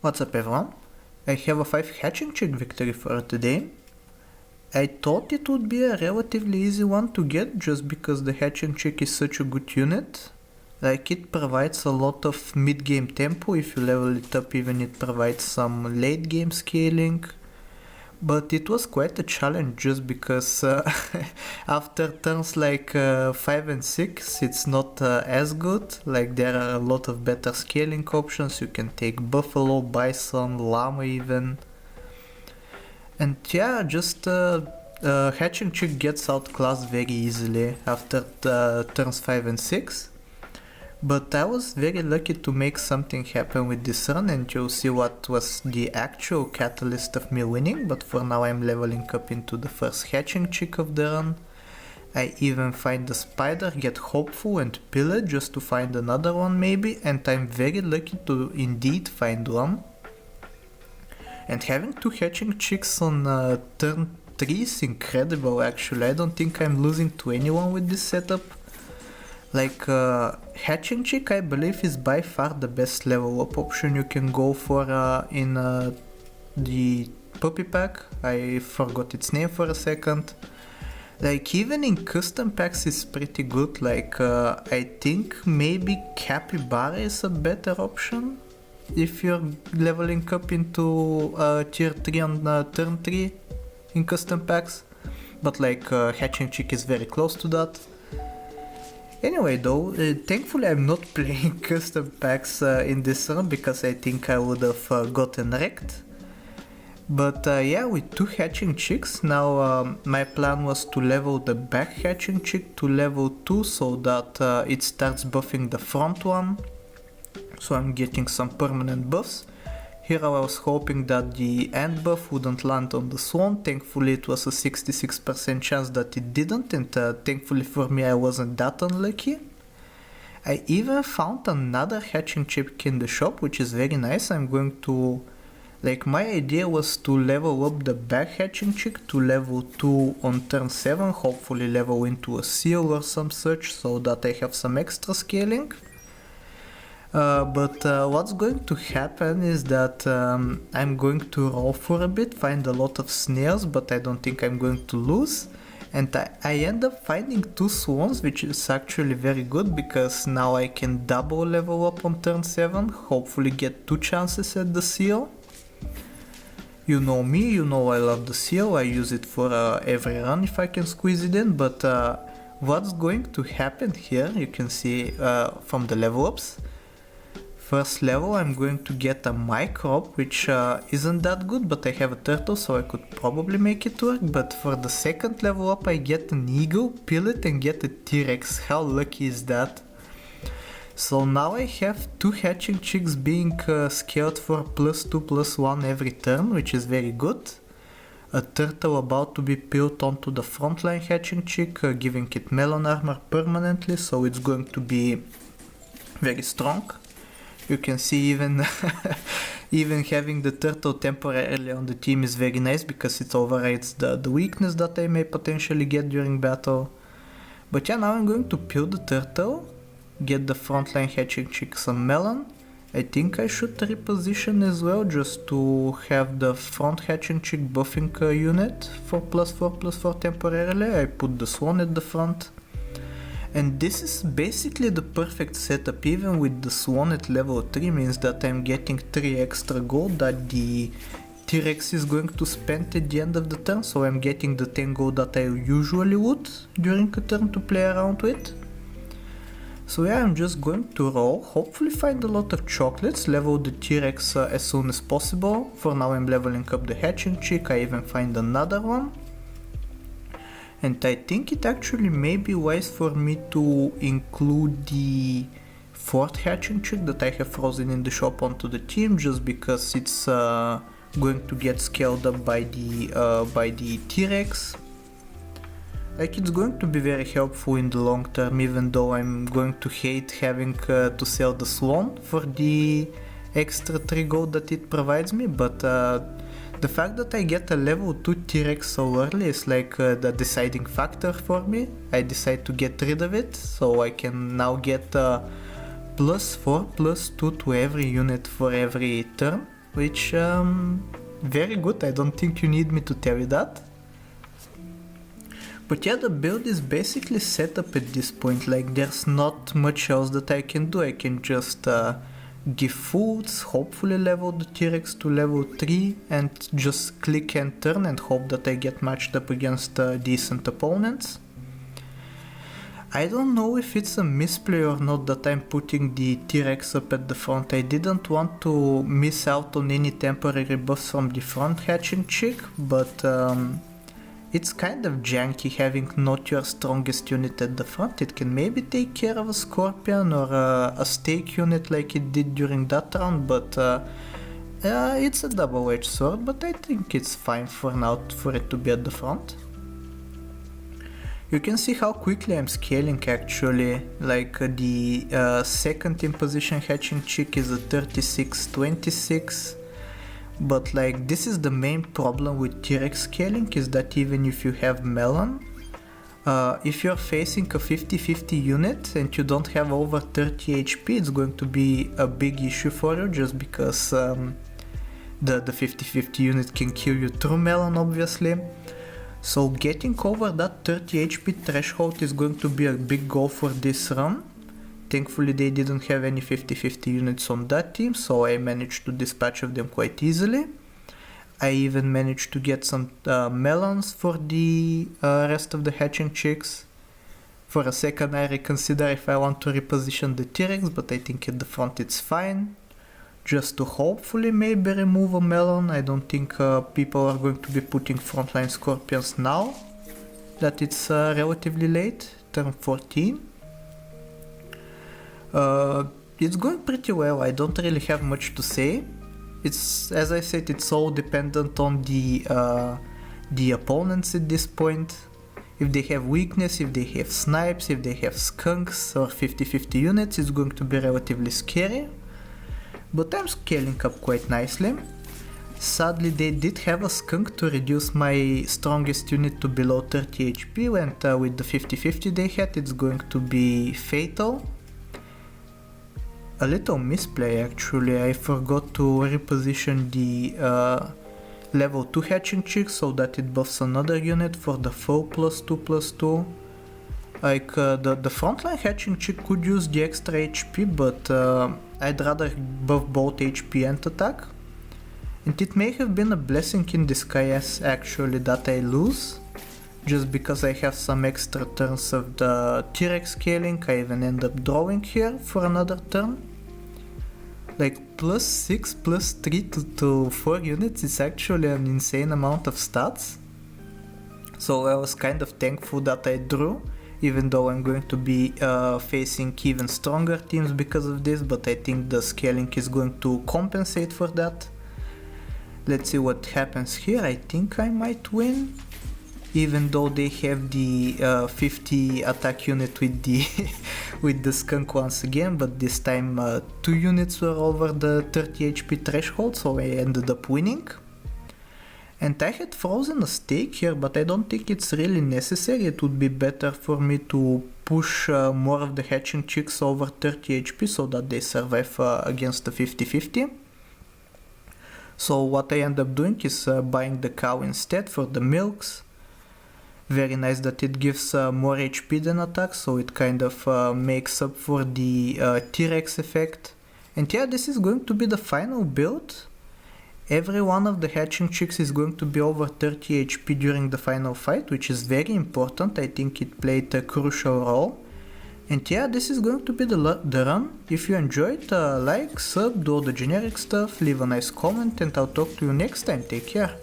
What's up everyone? I have a 5 hatching chick victory for today. I thought it would be a relatively easy one to get just because the hatching chick is such a good unit. Like, it provides a lot of mid-game tempo. If you level it up, even it provides some late game scaling. But it was quite a challenge just because after turns like 5 and 6 it's not as good. Like, there are a lot of better scaling options. You can take buffalo, bison, llama even. And yeah, just hatching chick gets outclassed very easily after turns 5 and 6. But I was very lucky to make something happen with this run, and you'll see what was the actual catalyst of me winning. But for now I'm leveling up into the first hatching chick of the run. I even find the spider, get hopeful and pillage just to find another one maybe, and I'm very lucky to indeed find one. And having 2 hatching chicks on turn 3 is incredible actually. I don't think I'm losing to anyone with this setup. Like, hatching chick I believe is by far the best level up option you can go for in the puppy pack. I forgot its name for a second. Like, even in custom packs it's pretty good. Like, I think maybe capybara is a better option if you're leveling up into tier 3 on turn 3 in custom packs. But like, hatching chick is very close to that. Anyway though, thankfully I'm not playing custom packs in this run because I think I would have gotten wrecked. But yeah, with 2 hatching chicks, now my plan was to level the back hatching chick to level 2 so that it starts buffing the front one. So I'm getting some permanent buffs. Here I was hoping that the end buff wouldn't land on the swan. Thankfully it was a 66% chance that it didn't, and thankfully for me I wasn't that unlucky. I even found another hatching chick in the shop, which is very nice. I'm going to... Like, my idea was to level up the back hatching chick to level 2 on turn 7, hopefully level into a seal or some such so that I have some extra scaling. But what's going to happen is that I'm going to roll for a bit, find a lot of snails, but I don't think I'm going to lose. And I end up finding 2 swans, which is actually very good because now I can double level up on turn 7, hopefully get 2 chances at the seal. You know me, you know I love the seal, I use it for every run if I can squeeze it in. But what's going to happen here, you can see from the level ups. First level I'm going to get a microbe, which isn't that good, but I have a turtle so I could probably make it work. But for the second level up I get an eagle, pill it and get a T-Rex. How lucky is that? So now I have 2 hatching chicks being scaled for +2/+1 every turn, which is very good. A turtle about to be peeled onto the frontline hatching chick, giving it melon armor permanently, so it's going to be very strong. You can see even even having the turtle temporarily on the team is very nice because it overrides the weakness that I may potentially get during battle. But yeah, now I'm going to peel the turtle, get the frontline hatching chick some melon. I think I should reposition as well just to have the front hatching chick buffing unit for +4/+4 temporarily. I put the swan at the front. And this is basically the perfect setup. Even with the swan at level 3 means that I'm getting 3 extra gold that the T-Rex is going to spend at the end of the turn, so I'm getting the 10 gold that I usually would during a turn to play around with. So yeah, I'm just going to roll, hopefully find a lot of chocolates, level the T-Rex as soon as possible. For now I'm leveling up the hatching chick, I even find another one. And I think it actually may be wise for me to include the 4th hatching chick that I have frozen in the shop onto the team, just because it's going to get scaled up by the T-Rex. Like, it's going to be very helpful in the long term, even though I'm going to hate having to sell the swan for the extra 3 gold that it provides me, but the fact that I get a level 2 T-Rex so early is like the deciding factor for me. I decide to get rid of it, so I can now get +4/+2 to every unit for every turn. which very good. I don't think you need me to tell you that. But yeah, the build is basically set up at this point. Like, there's not much else that I can do. I can just give foods, hopefully level the T-Rex to level 3, and just click and turn and hope that I get matched up against decent opponents. I don't know if it's a misplay or not that I'm putting the T-Rex up at the front. I didn't want to miss out on any temporary buffs from the front hatching chick, but it's kind of janky having not your strongest unit at the front. It can maybe take care of a Scorpion or a Stake unit like it did during that round, but it's a double-edged sword, but I think it's fine for now for it to be at the front. You can see how quickly I'm scaling actually. Like the second in position hatching chick is a 36-26. But like, this is the main problem with T-Rex scaling, is that even if you have Melon, if you're facing a 50-50 unit and you don't have over 30 HP, it's going to be a big issue for you, just because the 50-50 unit can kill you through Melon, obviously. So getting over that 30 HP threshold is going to be a big goal for this run. Thankfully they didn't have any 50-50 units on that team, so I managed to dispatch of them quite easily. I even managed to get some melons for the rest of the hatching chicks. For a second I reconsider if I want to reposition the T-Rex, but I think at the front it's fine. Just to hopefully maybe remove a melon. I don't think people are going to be putting frontline Scorpions now that it's relatively late, turn 14. It's going pretty well. I don't really have much to say. It's, as I said, it's all dependent on the opponents at this point. If they have weakness, if they have snipes, if they have skunks or 50-50 units, it's going to be relatively scary. But I'm scaling up quite nicely. Sadly they did have a skunk to reduce my strongest unit to below 30 HP, and with the 50-50 they had, it's going to be fatal. A little misplay actually, I forgot to reposition the level 2 hatching chick so that it buffs another unit for the full +2/+2. Like the frontline hatching chick could use the extra HP, but I'd rather buff both HP and attack. And it may have been a blessing in disguise actually that I lose, just because I have some extra turns of the T-Rex scaling. I even end up drawing here for another turn. Like +6, +3 to 4 units is actually an insane amount of stats. So I was kind of thankful that I drew, even though I'm going to be facing even stronger teams because of this, but I think the scaling is going to compensate for that. Let's see what happens here. I think I might win, even though they have the 50 attack unit with the with the skunk once again, but this time 2 units were over the 30 HP threshold, so I ended up winning. And I had frozen a stake here, but I don't think it's really necessary. It would be better for me to push more of the hatching chicks over 30 HP so that they survive against the 50-50. So what I end up doing is buying the cow instead for the milks. Very nice that it gives more HP than attack, so it kind of makes up for the T-Rex effect. And yeah, this is going to be the final build. Every one of the hatching chicks is going to be over 30 HP during the final fight, which is very important. I think it played a crucial role. And yeah, this is going to be the run. If you enjoyed, like, sub, do all the generic stuff, leave a nice comment, and I'll talk to you next time. Take care.